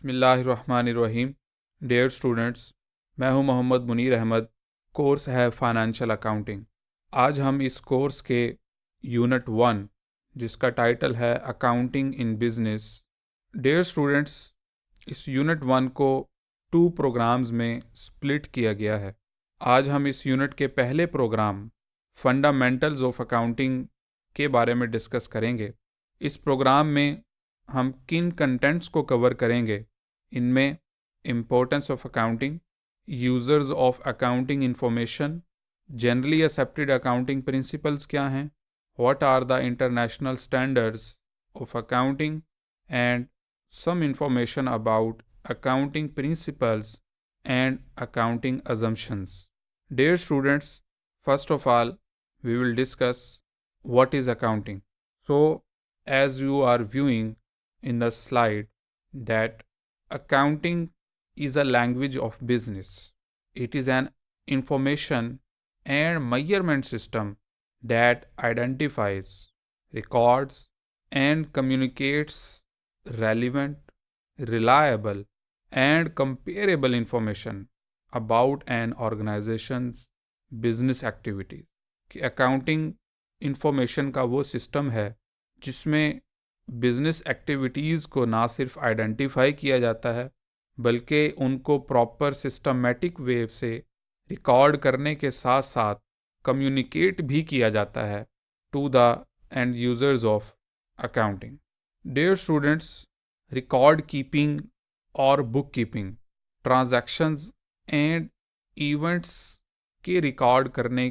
बिस्मिल्लाहिर्रहमानिर्रहीम। Dear students, मैं हूं मोहम्मद मुनीर अहमद। कोर्स है फाइनेंशियल अकाउंटिंग। आज हम इस कोर्स के यूनिट 1 जिसका टाइटल है accounting in business. Dear students, इस यूनिट 1 को 2 प्रोग्राम्स में स्प्लिट किया गया है। आज हम इस यूनिट के पहले प्रोग्राम फंडामेंटल्स ऑफ अकाउंटिंग के बारे में डिस्कस करेंगे। इस प्रोग्राम में हम किन कंटेंट्स को कवर करेंगे, इनमें importance of accounting, users of accounting information, generally accepted accounting principles क्या हैं, what are the international standards of accounting and some information about accounting principles and accounting assumptions. Dear students, first of all, we will discuss what is accounting. So, as you are viewing in the slide, that accounting is a language of business. It is an information and measurement system that identifies, records, and communicates relevant, reliable, and comparable information about an organization's business activities. कि accounting information का वो system है जिसमें business activities को ना सिर्फ identify किया जाता है बल्कि उनको प्रॉपर सिस्टमेटिक वे से रिकॉर्ड करने के साथ साथ कम्युनिकेट भी किया जाता है to the end users of accounting. Dear students, record keeping और book keeping transactions and events के रिकॉर्ड करने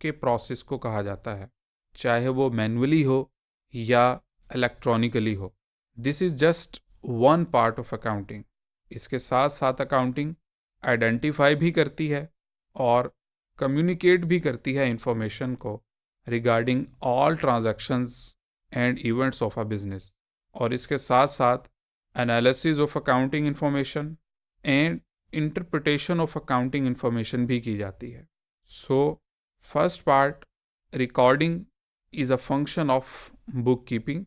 के प्रोसेस को कहा जाता है, चाहे वो मैनुअली हो या इलेक्ट्रॉनिकली हो। This is just one part of accounting. इसके साथ साथ अकाउंटिंग आइडेंटिफाई भी करती है और कम्युनिकेट भी करती है इंफॉर्मेशन को regarding all transactions and events of a business. और इसके साथ साथ analysis of accounting information and interpretation of accounting information भी की जाती है। So first part, recording is a function of book keeping,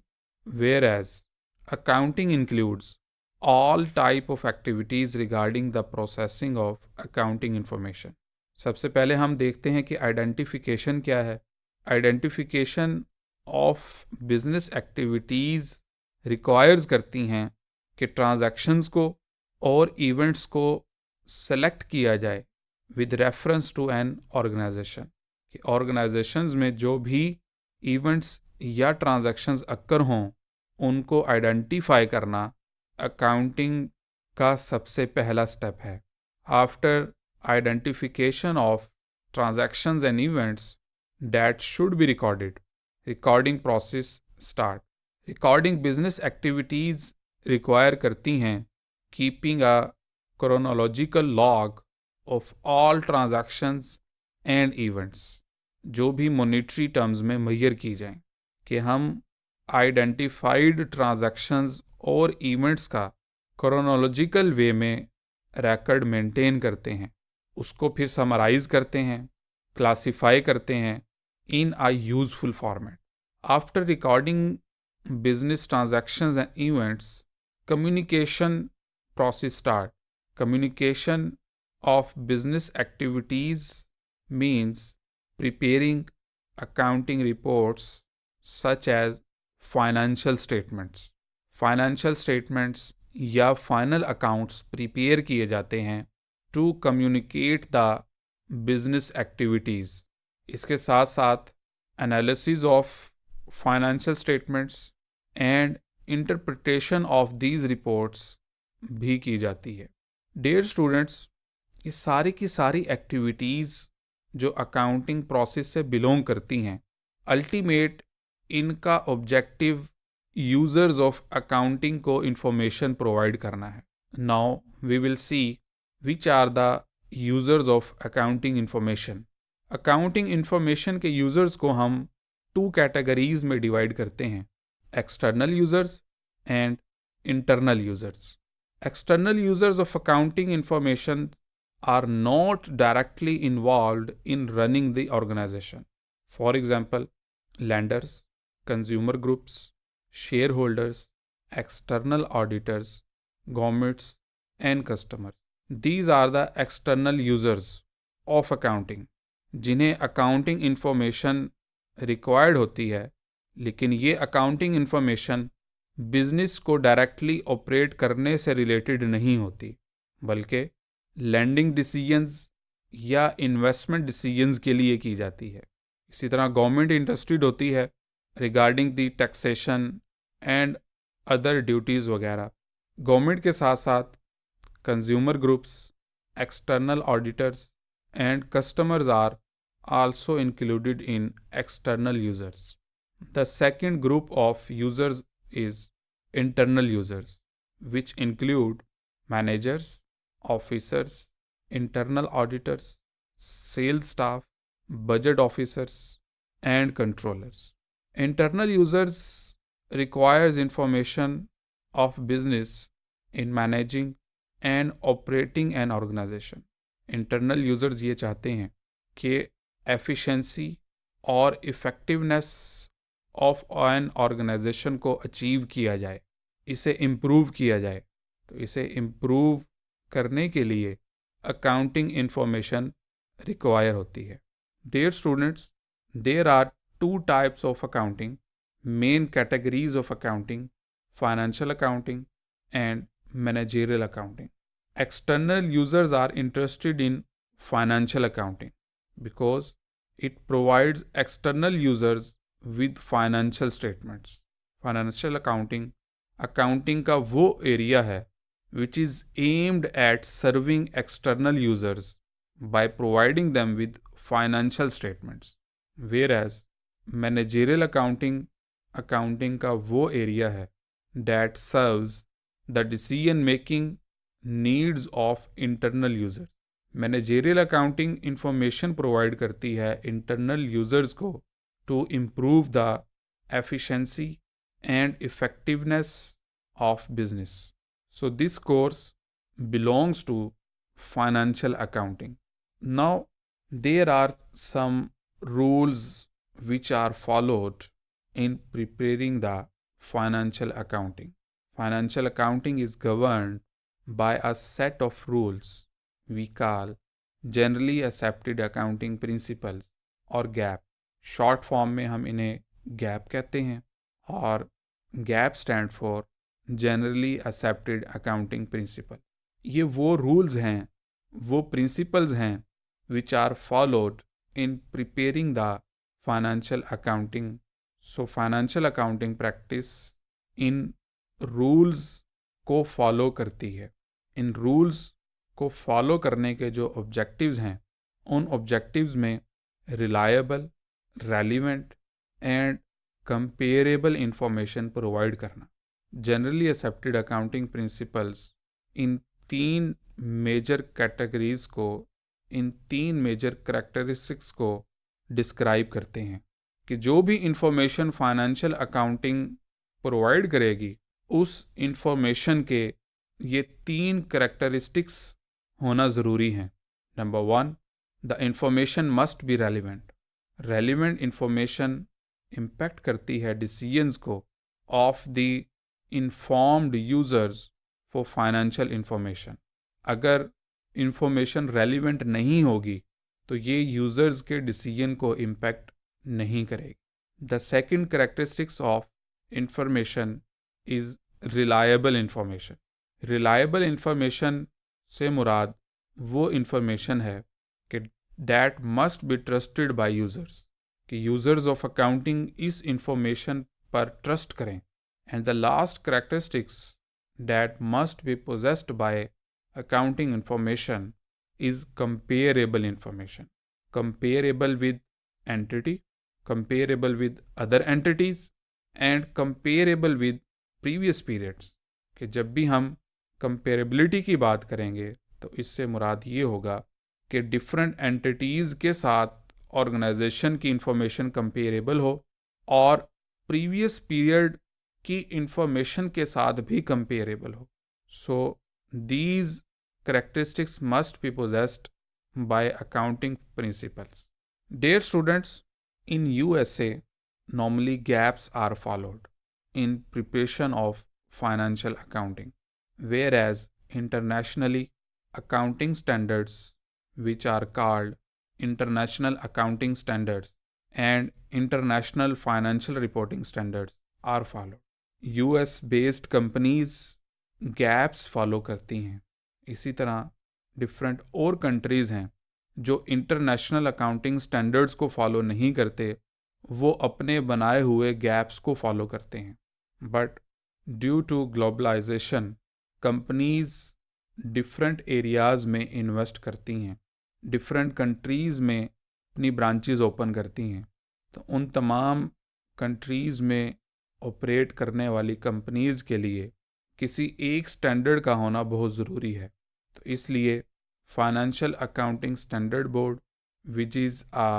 where as accounting includes all type of activities regarding the processing of accounting information. सबसे पहले हम देखते हैं कि आइडेंटिफिकेशन क्या है। Identification of business activities requires करती हैं कि ट्रांजैक्शंस को और इवेंट्स को सेलेक्ट किया जाए with reference to an organisation. कि ऑर्गेनाइजेशंस में जो भी इवेंट्स या ट्रांजैक्शंस अक्कर हों उनको आइडेंटिफाई करना अकाउंटिंग का सबसे पहला स्टेप है। After identification of transactions and events that should be recorded, recording process start. Recording business activities require करती हैं keeping a chronological log of all transactions and events, जो भी मॉनिटरी टर्म्स में मेजर की जाएं कि हम आइडेंटिफाइड ट्रांजैक्शंस और इवेंट्स का क्रोनोलॉजिकल वे में रिकॉर्ड मेंटेन करते हैं, उसको फिर समराइज करते हैं, क्लासिफाई करते हैं in a useful format. After recording business transactions and events, communication process start. Communication of business activities means preparing accounting reports such as financial statements. Financial statements या final accounts prepare किए जाते हैं to communicate the business activities. इसके साथ साथ analysis of financial statements and interpretation of these reports भी की जाती है। Dear students, ये सारी की सारी एक्टिविटीज़ जो अकाउंटिंग प्रोसेस से बिलोंग करती हैं, अल्टीमेट इनका ऑब्जेक्टिव यूज़र्स ऑफ अकाउंटिंग को इंफॉर्मेशन प्रोवाइड करना है। Now we will see which are the users of accounting information. Accounting information के यूज़र्स को हम 2 कैटेगरीज में डिवाइड करते हैं, external users and internal users. External users of accounting information are not directly involved in running the organisation. For example, lenders, consumer groups, shareholders, external auditors, governments, and customers. These are the external users of accounting, जिन्हें accounting information required होती है, लेकिन ये accounting information business को directly operate करने से related नहीं होती, बल्कि लैंडिंग डिसीजंस या इन्वेस्टमेंट डिसीजंस के लिए की जाती है। इसी तरह गवर्नमेंट इंटरेस्टेड होती है regarding the taxation and other duties वगैरह। गवर्नमेंट के साथ साथ consumer groups, external auditors and customers are also included in external users. The second group of users is internal users, which include managers, officers, internal auditors, sales staff, budget officers, and controllers. Internal users requires information of business in managing and operating an organization. Internal users ये चाहते हैं कि efficiency और effectiveness of N organisation को achieve किया जाए, इसे improve किया जाए। तो इसे इम्प्रूव करने के लिए अकाउंटिंग इंफॉर्मेशन रिक्वायर होती है। Dear students, there are two types of accounting, main categories of accounting: financial accounting and managerial accounting. External users are interested in financial accounting because it provides external users with financial statements. Financial accounting का वो area है which is aimed at serving external users by providing them with financial statements. Whereas managerial accounting का वो area है that serves the decision making needs of internal users. Managerial accounting information provide करती है internal users को to improve the efficiency and effectiveness of business. So this course belongs to financial accounting. Now there are some rules which are followed in preparing the financial accounting. Financial accounting is governed by a set of rules we call generally accepted accounting principles और GAAP. Short form में हम इन्हें GAAP कहते हैं, और GAAP stand for generally accepted accounting principle. ये वो rules हैं, वो प्रिंसिपल्स हैं which are followed in preparing the financial accounting. So financial accounting practice इन रूल्स को फॉलो करती है. इन रूल्स को फॉलो करने के जो ऑब्जेक्टिव्स हैं, उन ऑब्जेक्टिव्स में reliable, relevant and comparable information provide करना. जनरली एक्सेप्टेड अकाउंटिंग प्रिंसिपल्स इन तीन मेजर कैटेगरीज को, इन तीन मेजर करैक्टरिस्टिक्स को डिस्क्राइब करते हैं कि जो भी इंफॉर्मेशन फाइनेंशियल अकाउंटिंग प्रोवाइड करेगी, उस इंफॉर्मेशन के ये तीन करैक्टरिस्टिक्स होना ज़रूरी है. Number 1, the information must be relevant. Relevant information impact करती है डिसीजंस को of the informed users for financial information. अगर इंफॉर्मेशन रेलिवेंट नहीं होगी तो ये यूजर्स के डिसीजन को इम्पैक्ट नहीं करेगी. The second characteristics of information is reliable information. Reliable information से मुराद वो इंफॉर्मेशन है कि that must be trusted bye users, कि यूज़र्स ऑफ अकाउंटिंग इस इंफॉर्मेशन पर ट्रस्ट करें. And the last characteristics that must be possessed by accounting information is comparable information. Comparable with entity, comparable with other entities and comparable with previous periods. कि जब भी हम comparability की बात करेंगे तो इससे मुराद ये होगा कि डिफरेंट एंटिटीज़ के साथ ऑर्गेनाइजेशन की इंफॉर्मेशन कंपेरेबल हो और प्रीवियस पीरियड की इंफॉर्मेशन के साथ भी कंपेरेबल हो. So these characteristics must be possessed by accounting principles. Dear students, in USA, normally gaps are followed in preparation of financial accounting. whereas internationally accounting standards, which are called international accounting standards and international financial reporting standards, are followed. US based companies gaps follow करती हैं। इसी तरह different और countries हैं जो international accounting standards को follow नहीं करते, वो अपने बनाए हुए गैप्स को फॉलो करते हैं। But due to globalisation companies different areas में इन्वेस्ट करती हैं, डिफरेंट कंट्रीज़ में अपनी ब्रांचेस ओपन करती हैं, तो उन तमाम कंट्रीज़ में ऑपरेट करने वाली कंपनीज़ के लिए किसी एक स्टैंडर्ड का होना बहुत ज़रूरी है। तो इसलिए financial accounting standard board, which is a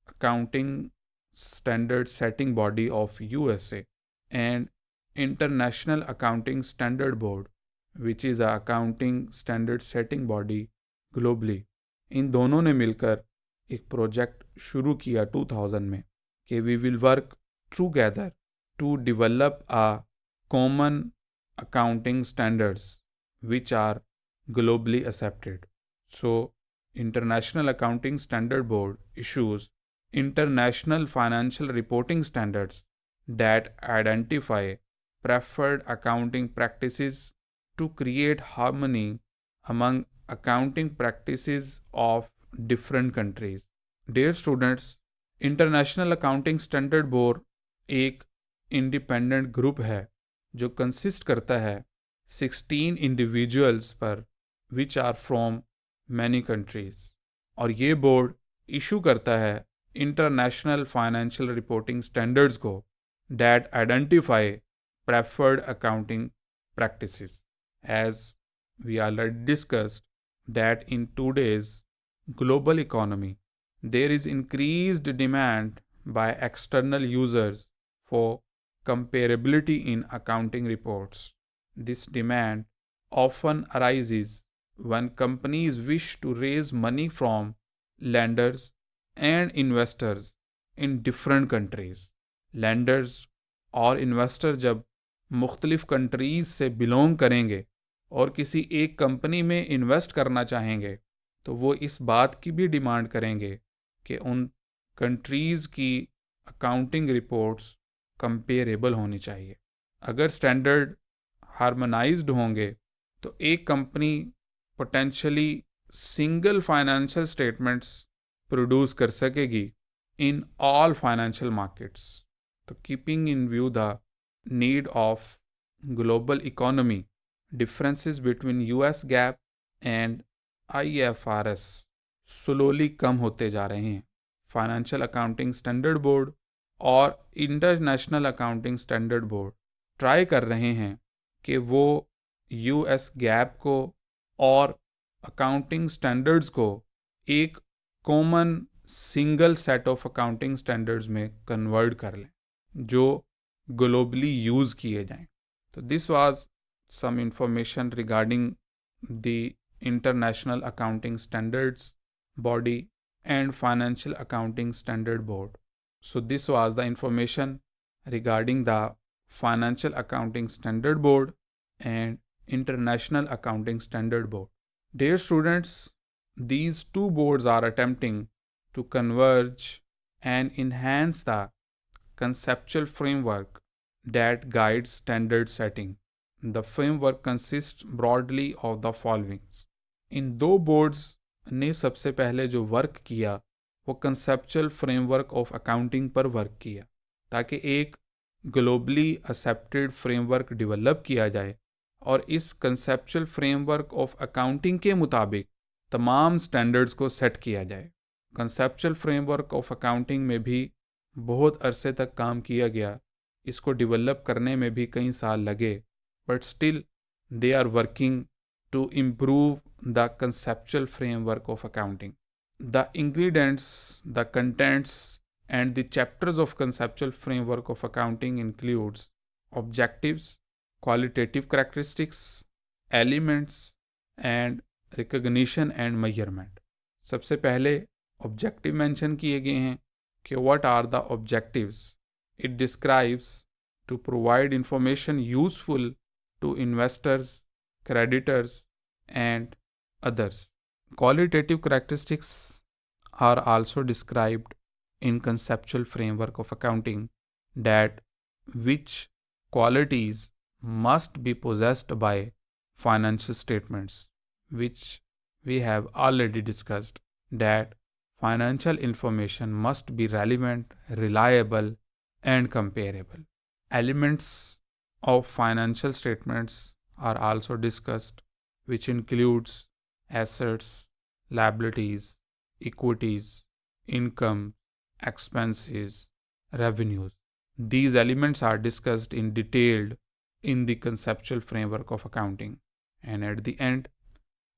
accounting standard setting body of USA, and international accounting standard board, which is a accounting standard setting body globally, इन दोनों ने मिलकर एक प्रोजेक्ट शुरू किया 2000 में कि we will work together to develop a common accounting standards which are globally accepted. So, International Accounting Standard Board issues international financial reporting standards that identify preferred accounting practices to create harmony among accounting practices of different countries. Dear students, International Accounting Standard Board एक independent group है जो consist करता है 16 individuals पर, which are from many countries, और ये board issue करता है इंटरनेशनल फाइनेंशियल रिपोर्टिंग स्टैंडर्ड्स को that identify preferred accounting practices. As we already discussed that in today's global economy there is increased demand by external users for comparability in accounting reports. This demand often arises when companies wish to raise money from lenders and investors in different countries. Lenders और investors जब मुख्तलिफ countries से belong करेंगे और किसी एक company में invest करना चाहेंगे, तो वो इस बात की भी डिमांड करेंगे कि उन कंट्रीज़ की अकाउंटिंग रिपोर्ट्स कंपेरेबल होनी चाहिए। अगर स्टैंडर्ड हार्मोनाइज्ड होंगे तो एक company potentially single financial statements produce कर सकेगी इन ऑल फाइनेंशियल मार्केट्स। तो keeping in view the need of global economy, differences between US gap and IFRS slowly कम होते जा रहे हैं। फाइनेंशियल अकाउंटिंग स्टैंडर्ड बोर्ड और international accounting standard board try कर रहे हैं कि वो यूएस गैप को और अकाउंटिंग स्टैंडर्ड्स को एक common single set of accounting standards में कन्वर्ट कर लें जो ग्लोबली यूज़ किए जाएं। तो this was some information regarding the international accounting standards body and Financial Accounting Standard Board. So this was the information regarding the Financial Accounting Standard Board and International Accounting Standard Board. Dear students, these two boards are attempting to converge and enhance the conceptual framework that guides standard setting. The framework consists broadly of the following. इन दो boards ने सबसे पहले जो work किया वो conceptual framework of accounting पर work किया ताकि एक ग्लोबली एक्सेप्टेड फ्रेमवर्क डेवलप किया जाए और इस कंसेप्चुअल फ्रेमवर्क ऑफ अकाउंटिंग के मुताबिक तमाम स्टैंडर्ड्स को सेट किया जाए। कंसेप्चुअल फ्रेमवर्क ऑफ अकाउंटिंग में भी बहुत अरसे तक काम किया गया, इसको डेवलप करने में भी कई साल लगे, but still they are working to improve the conceptual framework of accounting. The ingredients, the contents, and the chapters of conceptual framework of accounting includes objectives, qualitative characteristics, elements, and recognition and measurement. सबसे पहले objective mention किए गए हैं कि what are the objectives. It describes to provide information useful to investors creditors, and others. Qualitative characteristics are also described in conceptual framework of accounting, that which qualities must be possessed by financial statements, which we have already discussed, that financial information must be relevant, reliable, and comparable. Elements of financial statements are also discussed, which includes assets, liabilities, equities, income, expenses, revenues. These elements are discussed in detail in the conceptual framework of accounting. And at the end,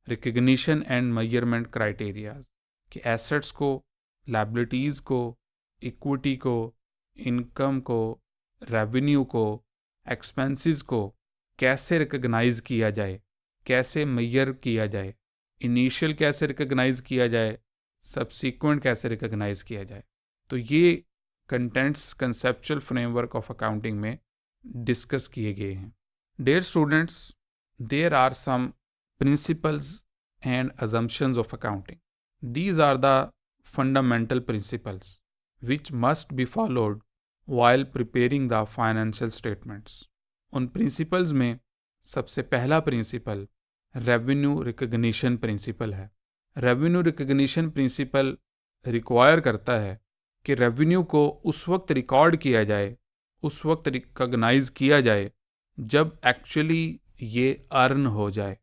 recognition and measurement criteria कि assets को, liabilities को, equity को, income को, revenue को, expenses को कैसे recognise किया जाए, कैसे मेजर किया जाए, इनिशियल कैसे रिकग्नाइज किया जाए, सब्सीक्वेंट कैसे रिकग्नाइज किया जाए. तो ये contents conceptual framework of accounting में डिस्कस किए गए हैं. Dear students, there are some principles and assumptions of accounting. These are the fundamental principles which must be followed while preparing the financial statements. उन principles में सबसे पहला principle revenue recognition principle है. Revenue recognition principle require करता है कि revenue को उस वक्त रिकॉर्ड किया जाए, उस वक्त रिकॉग्नाइज किया जाए जब एक्चुअली ये अर्न हो जाए.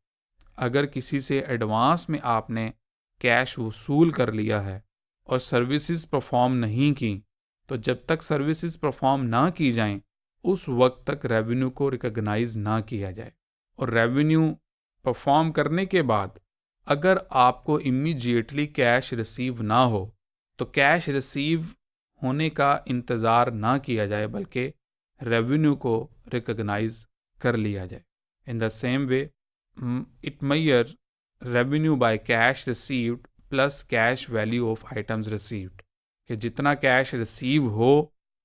अगर किसी से एडवांस में आपने कैश वसूल कर लिया है और सर्विसेज परफॉर्म नहीं की, तो जब तक सर्विसेज परफॉर्म ना की जाएं, उस वक्त तक रेवेन्यू को रिकॉग्नाइज ना किया जाए. और रेवेन्यू परफॉर्म करने के बाद अगर आपको इमीडिएटली कैश रिसीव ना हो, तो कैश रिसीव होने का इंतज़ार ना किया जाए, बल्कि रेवेन्यू को रिकॉग्नाइज कर लिया जाए. In the same way it measure revenue by cash received plus cash value of items received. कि जितना कैश रिसीव हो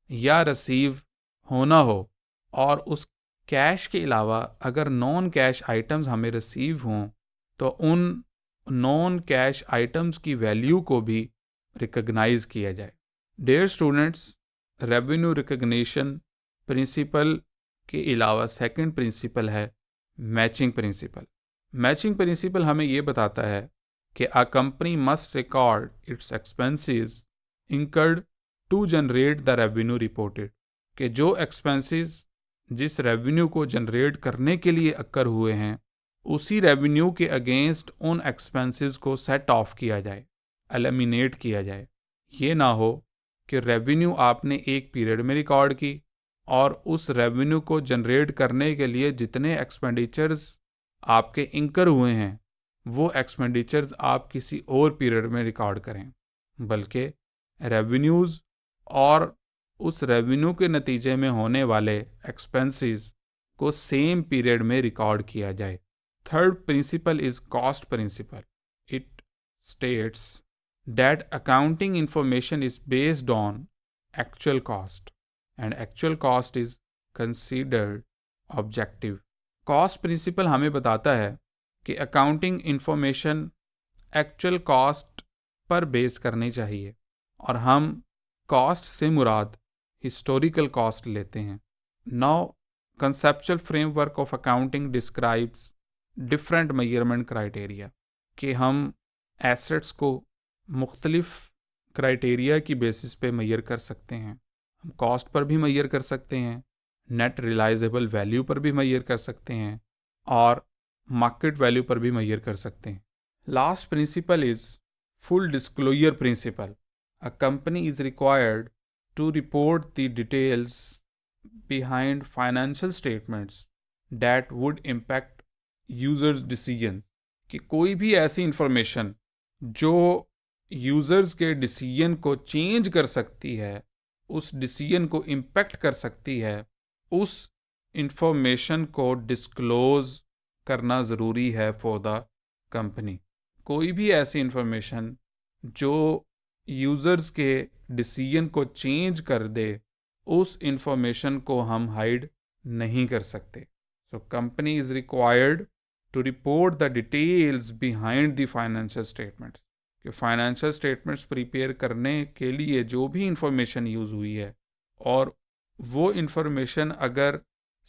या रिसीव होना हो, और उस कैश के अलावा अगर नॉन कैश आइटम्स हमें रिसीव हों, तो उन नॉन कैश आइटम्स की वैल्यू को भी रिकग्नाइज किया जाए. Dear students, revenue recognition principle के अलावा सेकंड प्रिंसिपल है मैचिंग प्रिंसिपल. मैचिंग प्रिंसिपल हमें ये बताता है कि a company must record its expenses incurred to generate the revenue reported. कि जो एक्सपेंसेस जिस रेवेन्यू को जनरेट करने के लिए अक्कर हुए हैं, उसी रेवेन्यू के अगेंस्ट उन एक्सपेंसेस को सेट ऑफ किया जाए, एलिमिनेट किया जाए. ये ना हो कि रेवेन्यू आपने एक पीरियड में रिकॉर्ड की और उस रेवेन्यू को जनरेट करने के लिए जितने एक्सपेंडिचर्स आपके इंकर हुए हैं, वो एक्सपेंडिचर्स आप किसी और पीरियड में रिकॉर्ड करें, बल्कि रेवेन्यूज़ और उस रेवेन्यू के नतीजे में होने वाले एक्सपेंसेस को सेम पीरियड में रिकॉर्ड किया जाए. Third principle is cost principle. It states that accounting information is based on actual cost and actual cost is considered objective. Cost principle हमें बताता है कि अकाउंटिंग इंफॉर्मेशन एक्चुअल कॉस्ट पर base करनी चाहिए, और हम कॉस्ट से मुराद हिस्टोरिकल कॉस्ट लेते हैं. Now conceptual framework of accounting describes different measurement criteria. कि हम एसेट्स को मुख्तलिफ क्राइटेरिया की बेसिस पे मेजर कर सकते हैं. कॉस्ट पर भी मेजर कर सकते हैं, नेट रिलाइजेबल वैल्यू पर भी मेजर कर सकते हैं, और मार्केट वैल्यू पर भी मेजर कर सकते हैं. Last principle is full disclosure principle. A company is required to report the details behind financial statements that would impact users decision. कि कोई भी ऐसी इंफॉर्मेशन जो यूजर्स के डिसीजन को चेंज कर सकती है, उस डिसीजन को इम्पैक्ट कर सकती है, उस इंफॉर्मेशन को डिस्क्लोज करना ज़रूरी है फॉर द कंपनी. कोई भी ऐसी इंफॉर्मेशन जो यूज़र्स के डिसीजन को चेंज कर दे, उस इंफॉर्मेशन को हम हाइड नहीं कर सकते. So company is required to report the details behind the financial statements, कि फाइनेंशियल स्टेटमेंट्स प्रिपेयर करने के लिए जो भी इंफॉर्मेशन यूज़ हुई है, और वो इंफॉर्मेशन अगर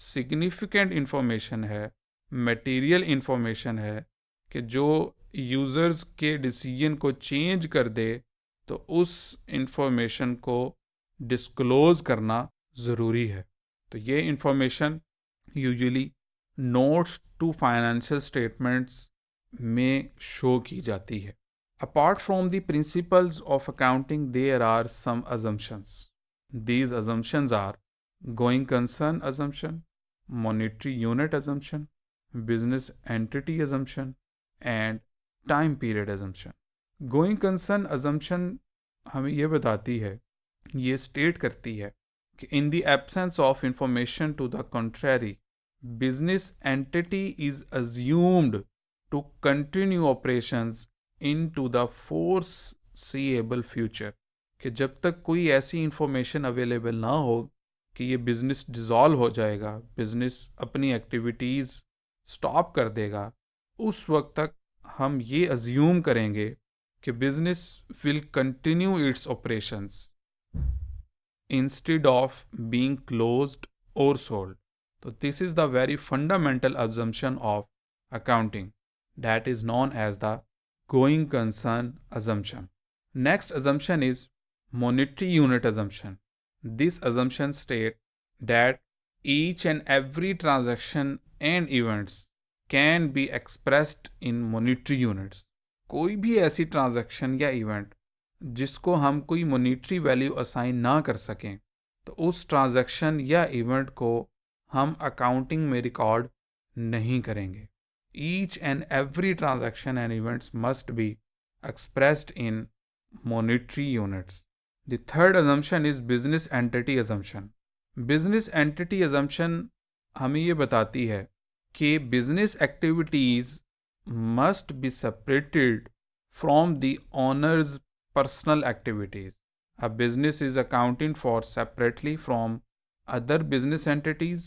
सिग्निफिकेंट इंफॉर्मेशन है, मटेरियल इंफॉर्मेशन है, कि जो यूज़र्स के डिसीजन को चेंज कर दे, तो उस इंफॉर्मेशन को डिस्क्लोज़ करना ज़रूरी है। तो ये information usually notes to financial statements में शो की जाती है। Apart from the principles of accounting there are some assumptions. These assumptions are going concern assumption, monetary unit assumption, business entity assumption, and time period assumption. Going concern assumption हमें ये बताती है, ये state करती है कि in the absence of information to the contrary, business entity is assumed to continue operations into the foreseeable future. कि जब तक कोई ऐसी इंफॉर्मेशन अवेलेबल ना हो कि ये बिज़नेस डिज़ोल्व हो जाएगा, बिज़नेस अपनी एक्टिविटीज़ स्टॉप कर देगा, उस वक्त तक हम ये अज्यूम करेंगे कि business will continue its operations instead of being closed और सोल्ड. तो this is the very fundamental assumption of accounting, that is known as the going concern assumption. Next assumption is monetary unit assumption. This assumption states that each and every transaction and events can be expressed in monetary units. कोई भी ऐसी transaction या event जिसको हम कोई monetary value assign ना कर सकें, तो उस ट्रांजैक्शन या इवेंट को हम अकाउंटिंग में रिकॉर्ड नहीं करेंगे. Each and every transaction and events must be expressed in monetary units. The third assumption is business entity assumption. Business entity assumption हमें ये बताती है कि business activities must be separated from the owner's personal activities. A business is accounted for separately from other business entities,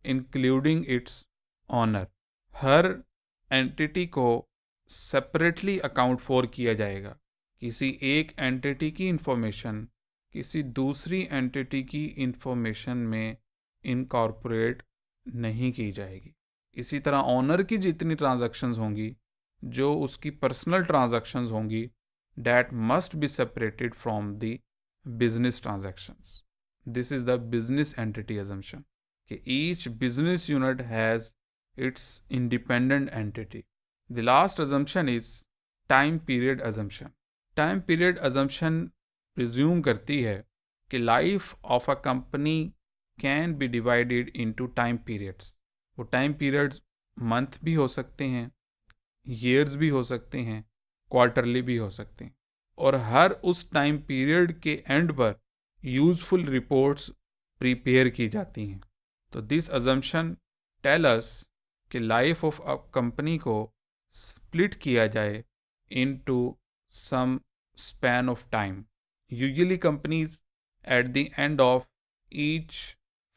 including its owner. Her entity को separately account for किया जाएगा. किसी एक एंटिटी की इंफॉर्मेशन किसी दूसरी एंटिटी की information में इनकॉर्पोरेट नहीं की जाएगी. इसी तरह ऑनर की जितनी ट्रांजैक्शंस होंगी, जो उसकी पर्सनल ट्रांजैक्शंस होंगी, that must be separated from the business transactions. This is the business entity assumption कि each business unit has its independent entity. The last assumption is time period assumption. Time period assumption presume करती है कि life of a company can be divided into time periods. वो time periods month भी हो सकते हैं, years भी हो सकते हैं, quarterly भी हो सकते हैं, और हर उस time period के end पर useful reports prepare की जाती हैं. तो this assumption tell us कि life of a company को स्प्लिट किया जाए into some span of time. Usually companies at the end of each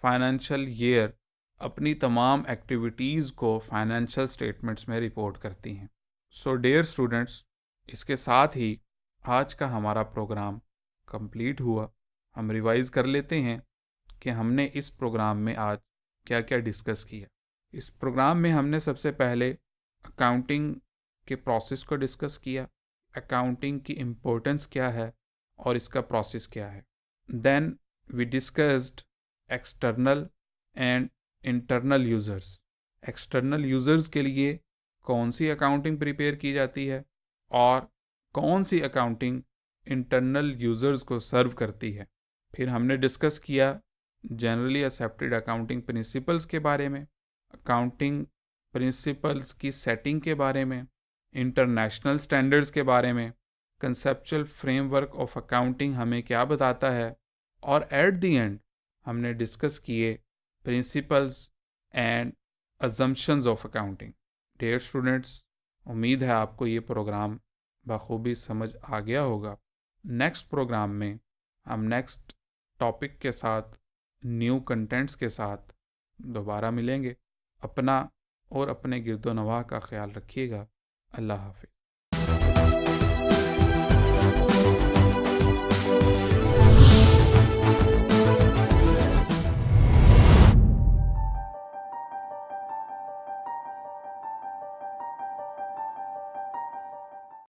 financial year अपनी तमाम एक्टिविटीज़ को फाइनेंशियल स्टेटमेंट्स में रिपोर्ट करती हैं. सो डियर स्टूडेंट्स, इसके साथ ही आज का हमारा प्रोग्राम कंप्लीट हुआ. हम रिवाइज़ कर लेते हैं कि हमने इस प्रोग्राम में आज क्या क्या डिस्कस किया. इस प्रोग्राम में हमने सबसे पहले अकाउंटिंग के प्रोसेस को डिस्कस किया, अकाउंटिंग की इम्पोर्टेंस क्या है और इसका प्रोसेस क्या है. Then we discussed external and internal users. External users के लिए कौन सी अकाउंटिंग प्रिपेयर की जाती है और कौन सी अकाउंटिंग इंटरनल यूज़र्स को सर्व करती है. फिर हमने डिस्कस किया जनरली एक्सेप्टेड अकाउंटिंग प्रिंसिपल्स के बारे में, अकाउंटिंग प्रिंसिपल्स की सेटिंग के बारे में, इंटरनेशनल स्टैंडर्ड्स के बारे में, कंसेप्चुअल फ्रेमवर्क ऑफ अकाउंटिंग हमें क्या बताता है, और एट द एंड हमने डिस्कस किए principles and assumptions of accounting. Dear students, उम्मीद है आपको ये प्रोग्राम बखूबी समझ आ गया होगा. नेक्स्ट प्रोग्राम में हम नेक्स्ट टॉपिक के साथ, न्यू कंटेंट्स के साथ दोबारा मिलेंगे. अपना और अपने गिरदोनवाह का ख्याल रखिएगा। अल्लाह हाफ़िज़।